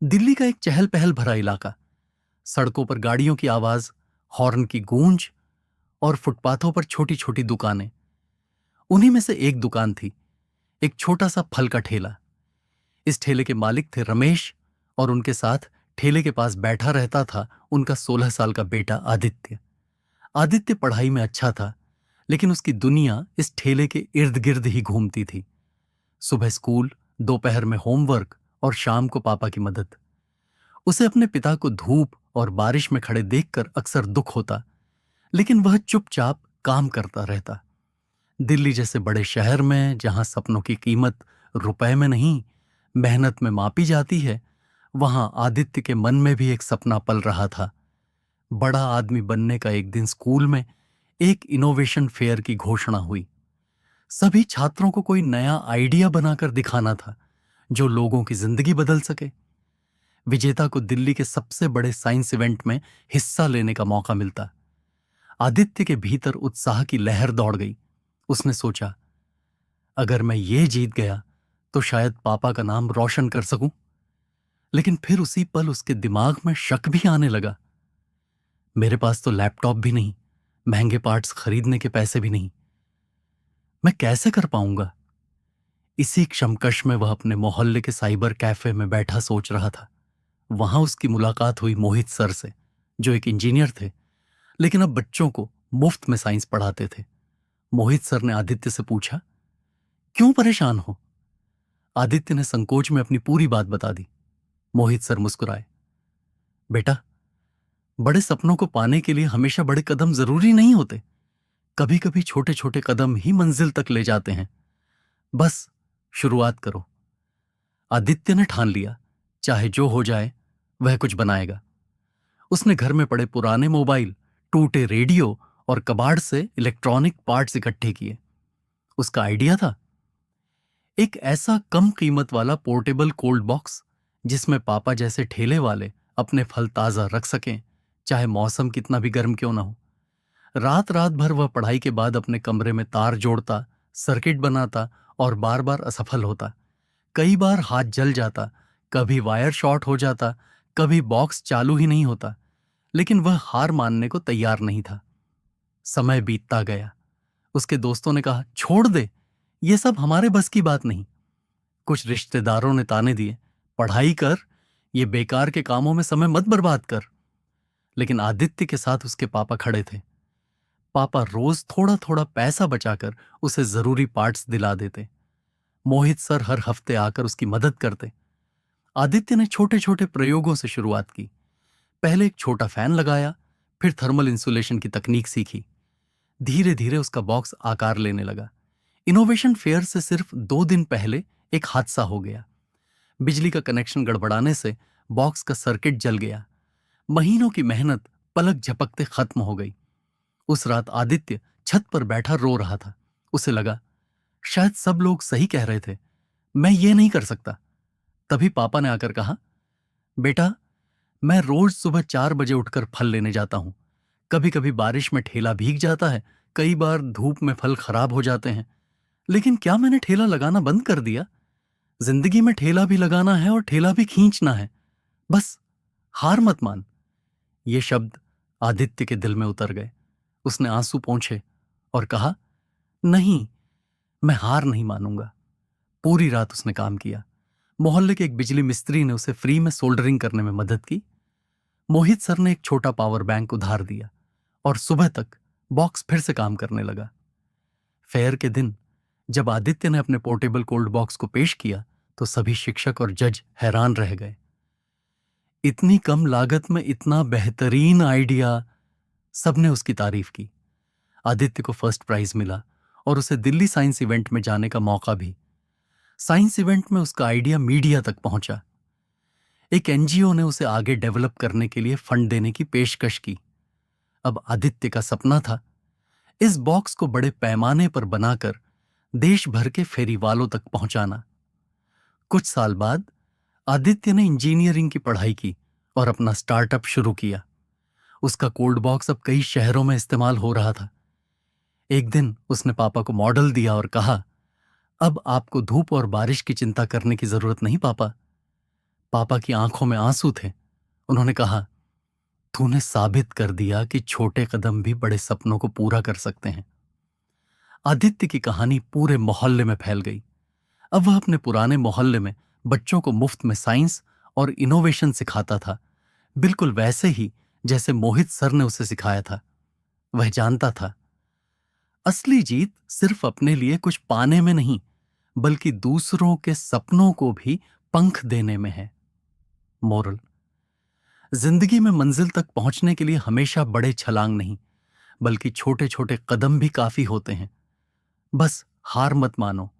दिल्ली का एक चहल पहल भरा इलाका। सड़कों पर गाड़ियों की आवाज, हॉर्न की गूंज और फुटपाथों पर छोटी छोटी दुकानें। उन्हीं में से एक दुकान थी, एक छोटा सा फल का ठेला। इस ठेले के मालिक थे रमेश, और उनके साथ ठेले के पास बैठा रहता था उनका 16 साल का बेटा आदित्य। आदित्य पढ़ाई में अच्छा था, लेकिन उसकी दुनिया इस ठेले के इर्द गिर्द ही घूमती थी। सुबह स्कूल, दोपहर में होमवर्क और शाम को पापा की मदद। उसे अपने पिता को धूप और बारिश में खड़े देखकर अक्सर दुख होता, लेकिन वह चुपचाप काम करता रहता। दिल्ली जैसे बड़े शहर में, जहां सपनों की कीमत रुपए में नहीं, मेहनत में मापी जाती है, वहां आदित्य के मन में भी एक सपना पल रहा था। बड़ा आदमी बनने का। एक दिन स्कूल में एक इनोवेशन फेयर की घोषणा हुई। सभी छात्रों को कोई नया आइडिया बनाकर दिखाना था जो लोगों की जिंदगी बदल सके। विजेता को दिल्ली के सबसे बड़े साइंस इवेंट में हिस्सा लेने का मौका मिलता। आदित्य के भीतर उत्साह की लहर दौड़ गई। उसने सोचा, अगर मैं ये जीत गया तो शायद पापा का नाम रोशन कर सकूं। लेकिन फिर उसी पल उसके दिमाग में शक भी आने लगा। मेरे पास तो लैपटॉप भी नहीं, महंगे पार्ट्स खरीदने के पैसे भी नहीं, मैं कैसे कर पाऊंगा। इसी क्षमकश में वह अपने मोहल्ले के साइबर कैफे में बैठा सोच रहा था। वहां उसकी मुलाकात हुई मोहित सर से, जो एक इंजीनियर थे, लेकिन अब बच्चों को मुफ्त में साइंस पढ़ाते थे। मोहित सर ने आदित्य से पूछा, क्यों परेशान हो? आदित्य ने संकोच में अपनी पूरी बात बता दी। मोहित सर मुस्कुराए, बेटा, बड़े सपनों को पाने के लिए हमेशा बड़े कदम जरूरी नहीं होते। कभी कभी छोटे छोटे कदम ही मंजिल तक ले जाते हैं। बस शुरुआत करो। आदित्य ने ठान लिया, चाहे जो हो जाए वह कुछ बनाएगा। उसने घर में पड़े पुराने मोबाइल, टूटे रेडियो और कबाड़ से इलेक्ट्रॉनिक पार्ट्स इकट्ठे किए। उसका आइडिया था एक ऐसा कम कीमत वाला पोर्टेबल कोल्ड बॉक्स, जिसमें पापा जैसे ठेले वाले अपने फल ताजा रख सकें, चाहे मौसम कितना भी गर्म क्यों ना हो। रात रात भर वह पढ़ाई के बाद अपने कमरे में तार जोड़ता, सर्किट बनाता और बार बार असफल होता। कई बार हाथ जल जाता, कभी वायर शॉर्ट हो जाता, कभी बॉक्स चालू ही नहीं होता, लेकिन वह हार मानने को तैयार नहीं था। समय बीतता गया। उसके दोस्तों ने कहा, छोड़ दे, ये सब हमारे बस की बात नहीं। कुछ रिश्तेदारों ने ताने दिए, पढ़ाई कर, ये बेकार के कामों में समय मत बर्बाद कर। लेकिन आदित्य के साथ उसके पापा खड़े थे। पापा रोज थोड़ा थोड़ा पैसा बचाकर उसे जरूरी पार्ट्स दिला देते। मोहित सर हर हफ्ते आकर उसकी मदद करते। आदित्य ने छोटे छोटे प्रयोगों से शुरुआत की। पहले एक छोटा फैन लगाया, फिर थर्मल इंसुलेशन की तकनीक सीखी। धीरे धीरे उसका बॉक्स आकार लेने लगा। इनोवेशन फेयर से सिर्फ 2 दिन पहले एक हादसा हो गया। बिजली का कनेक्शन गड़बड़ाने से बॉक्स का सर्किट जल गया। महीनों की मेहनत पलक झपकते खत्म हो गई। उस रात आदित्य छत पर बैठा रो रहा था। उसे लगा, शायद सब लोग सही कह रहे थे, मैं ये नहीं कर सकता। तभी पापा ने आकर कहा, बेटा, मैं रोज सुबह 4 बजे उठकर फल लेने जाता हूं। कभी कभी बारिश में ठेला भीग जाता है, कई बार धूप में फल खराब हो जाते हैं, लेकिन क्या मैंने ठेला लगाना बंद कर दिया? जिंदगी में ठेला भी लगाना है और ठेला भी खींचना है। बस हार मत मान। ये शब्द आदित्य के दिल में उतर गए। उसने आंसू पोंछे और कहा, नहीं, मैं हार नहीं मानूंगा। पूरी रात उसने काम किया। मोहल्ले के एक बिजली मिस्त्री ने उसे फ्री में सोल्डरिंग करने में मदद की। मोहित सर ने एक छोटा पावर बैंक उधार दिया और सुबह तक बॉक्स फिर से काम करने लगा। फेयर के दिन जब आदित्य ने अपने पोर्टेबल कोल्ड बॉक्स को पेश किया, तो सभी शिक्षक और जज हैरान रह गए। इतनी कम लागत में इतना बेहतरीन आइडिया! सबने उसकी तारीफ की। आदित्य को फर्स्ट प्राइज मिला और उसे दिल्ली साइंस इवेंट में जाने का मौका भी। साइंस इवेंट में उसका आइडिया मीडिया तक पहुंचा। एक एनजीओ ने उसे आगे डेवलप करने के लिए फंड देने की पेशकश की। अब आदित्य का सपना था इस बॉक्स को बड़े पैमाने पर बनाकर देश भर के फेरी वालों तक पहुंचाना। कुछ साल बाद आदित्य ने इंजीनियरिंग की पढ़ाई की और अपना स्टार्टअप शुरू किया। उसका कोल्ड बॉक्स अब कई शहरों में इस्तेमाल हो रहा था। एक दिन उसने पापा को मॉडल दिया और कहा, अब आपको धूप और बारिश की चिंता करने की जरूरत नहीं पापा। पापा की आंखों में आंसू थे। उन्होंने कहा, तूने साबित कर दिया कि छोटे कदम भी बड़े सपनों को पूरा कर सकते हैं। आदित्य की कहानी पूरे मोहल्ले में फैल गई। अब वह अपने पुराने मोहल्ले में बच्चों को मुफ्त में साइंस और इनोवेशन सिखाता था, बिल्कुल वैसे ही जैसे मोहित सर ने उसे सिखाया था। वह जानता था, असली जीत सिर्फ अपने लिए कुछ पाने में नहीं, बल्कि दूसरों के सपनों को भी पंख देने में है। मोरल: जिंदगी में मंजिल तक पहुंचने के लिए हमेशा बड़े छलांग नहीं, बल्कि छोटे छोटे कदम भी काफी होते हैं। बस हार मत मानो,